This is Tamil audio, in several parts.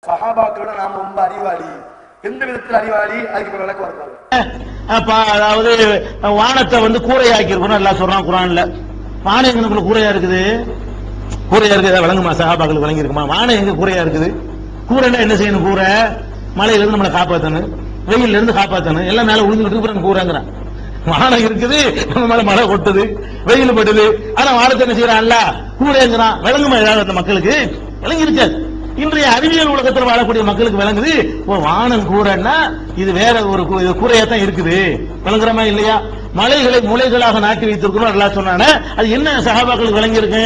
சஹாபாக்களோட நாம ரொம்ப அறிவாளி. எந்த விதத்தில் அறிவாளி? அதுக்கு விளக்கம் வருவாங்க. அதாவது வானத்தை கூரையாக்கி இருக்கணும் எல்லாம் சொல்றான் குரான்ல. வானம் எங்களுக்குள்ள கூரையா இருக்குது, கூரையா இருக்குது விளங்குமா? சஹாபாக்களுக்கு விளங்கி இருக்குமா? வானம் எங்க கூரையா இருக்குது? கூரைன்னா என்ன செய்யணும்? கூரை மழையில இருந்து நம்மளை காப்பாற்றணும், வெயில இருந்து காப்பாற்றணும், எல்லாம் மேல விழுந்துட்டு கூரைங்கிறான். வானம் இருக்குது, நம்ம மேல மழை கொட்டுது, வெயில் படுது, ஆனா வானத்தை என்ன செய்யறான்? அல்ல கூரைங்கிறான். விளங்குமா ஏதாவது அந்த மக்களுக்கு? விளங்கி இருக்காது. இன்றைய அறிவியல் உலகத்தில் வாழக்கூடிய மக்களுக்கு விளங்குது. வானம் கூரைன்னா இது வேற ஒரு கூரையா தான் இருக்குது. விளங்குறமா இல்லையா? மலைகளை முளைகளாக நாட்டி வைத்திருக்கணும் எல்லாம் சொன்னானே, அது என்ன சஹாபாக்களுக்கு விளங்கி இருக்கு?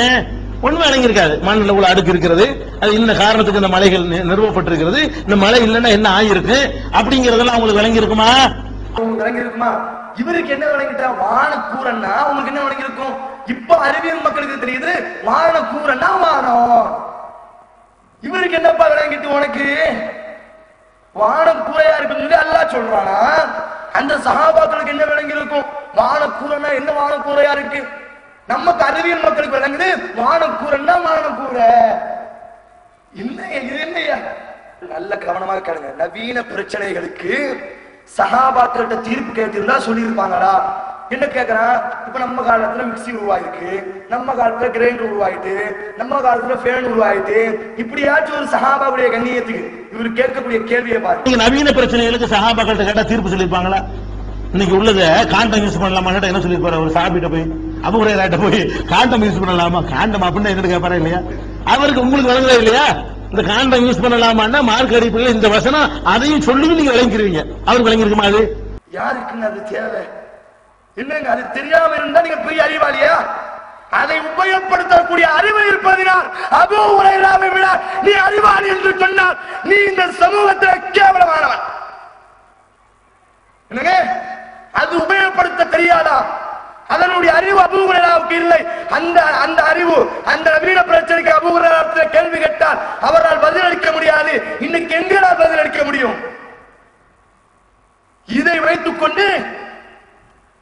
ஒண்ணுமே விளங்கி இருக்காது. மண்ணில் உள்ள அடுக்கு இருக்கிறது, அது இந்த காரணத்துக்கு இந்த மலைகள் நிறுவப்பட்டிருக்கிறது, இந்த மலை இல்லைன்னா என்ன ஆயிருக்கு அப்படிங்கறதெல்லாம் அவங்களுக்கு விளங்கி இருக்குமா? விளங்கி இருக்குமா? இவருக்கு என்ன விளங்கிட்டா? வான கூரன்னா உங்களுக்கு என்ன விளங்கி இருக்கும்? இப்ப அறிவியல் மக்களுக்கு தெரியுது வான கூரன்னா வானம். இவருக்கு என்னப்பா விளங்கிட்டு? உனக்கு வானம் கூரையா இருக்குன்னு அல்லாஹ் சொல்றானா? அந்த சஹாபாக்களுக்கு என்ன விளங்கி இருக்கும்? வான கூரன்னா என்ன வான கூரையா இருக்கு? நமக்கு அறிவியல் மக்களுக்கு விளங்குது வான கூரன்னா வான கூரை. இல்லையா? இது இல்லையா? நல்ல கவனமா இருக்காங்க. நவீன பிரச்சனைகளுக்கு சஹாபாக்கள்கிட்ட தீர்ப்பு கேட்டிருந்தா சொல்லியிருப்பாங்களா? என்ன கேட்கறான்? இப்ப நம்ம காலத்துல மிக்சி உருவாயிருக்கு, நம்ம காலத்துல கிரைண்டர் உருவாயிட்டு, நம்ம காலத்துல ஃபேன் உருவாயிட்டு, இப்படியாச்சும் ஒரு சஹாபாவுடைய கண்ணியத்துக்கு இவர் கேட்கக்கூடிய கேள்வியை பாருங்க. நவீன பிரச்சனைகளுக்கு சஹாபாக்கள்கிட்ட கேட்டா தீர்ப்பு சொல்லியிருப்பாங்களா? இன்னைக்கு உள்ளத காண்டம் யூஸ் பண்ணலாமா என்ன சொல்லிருப்பாரு? ஒரு சாப்பிட்ட போய் அபூ ஹுரைரா போய் காண்டம் யூஸ் பண்ணலாமா? காண்டம் அப்படின்னு என்ன கேட்பாரா இல்லையா? அவருக்கு உங்களுக்கு விளங்கவே இல்லையா? இந்த காண்டம் யூஸ் பண்ணலாமான்னா மார்க் அடிப்படையில் இந்த வசனம் அதையும் சொல்லுங்க, நீங்க விளங்கிடுவீங்க. அவருக்கு விளங்கிருக்குமா? அது யாருக்குன்னு அது தேவை? என்னங்க அது தெரியாம இருந்தா நீங்க பெரிய அறிவாளியா? அதை உபயோகப்படுத்தக்கூடிய அறிவு இருப்பதினால் அபூ ஹுரைராவை விட நீ அறிவாளி என்று சொன்னால் நீ இந்த சமூகத்தில் கேவலமானவன். என்னங்க அது உபயோகப்படுத்த தெரியாதா? அதனுடைய அறிவு அபூ ஹுரைராவுக்கு இல்லை. அந்த அறிவு அந்த நவீன பிரச்சனைக்கு அபூ ஹுரைரா கேள்வி கேட்டால் அவரால் பதிலளிக்க முடியாது. இன்னைக்கு எங்களால் பதிலளிக்க முடியும்? இதை வைத்துக் கொண்டு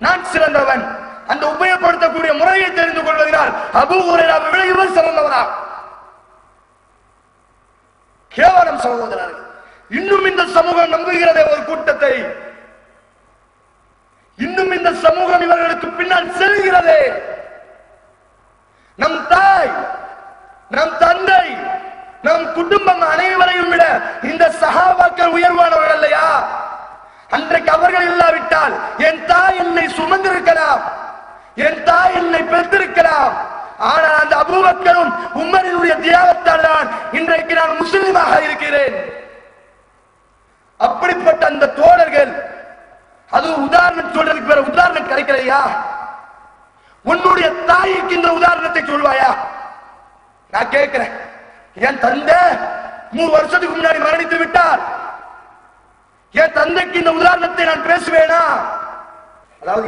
நான் சிறந்தவன், அந்த உபயோகப்படுத்தக்கூடிய முறையை தெரிந்து கொள்வதனால் அபூ ஹுரைராவை விட இவர் சிறந்தவரா? கேவலம் சகோதரர்கள். இன்னும் இந்த சமூகம் நம்புகிறதே ஒரு கூட்டத்தை, இன்னும் இந்த சமூகம் இவர்களுக்கு பின்னால் செல்கிறதே. நம் தாய், நம் தந்தை, நம் குடும்பம் அனைவரையும் விட இந்த சஹாபாக்கள் உயர்வானவர்கள் இல்லையா? அன்றைக்கு அவர்கள் இல்லாவிட்டால் என் தாய் என்னை சுமந்திருக்கலாம், என் தாய் என்னை பெற்றிருக்கலாம். ஆனால் அந்த அபூபக்கரும் உமரினுடைய தியாகத்தால் தான் இன்றைக்கு நான் முஸ்லிமாக இருக்கிறேன். அப்படிப்பட்ட அந்த தோழர்கள், அது உதாரணம் சொல்றதுக்கு வேற உதாரணம் கிடைக்கலையா? உன்னுடைய தாய்க்கு இந்த உதாரணத்தை சொல்வாயா? நான் கேட்கிறேன். என் தந்தை 3 வருஷத்துக்கு முன்னாடி மரணித்து விட்டார். என் தந்தைக்கு இந்த உதாரணத்தை நான் பேசுவேனா? அதாவது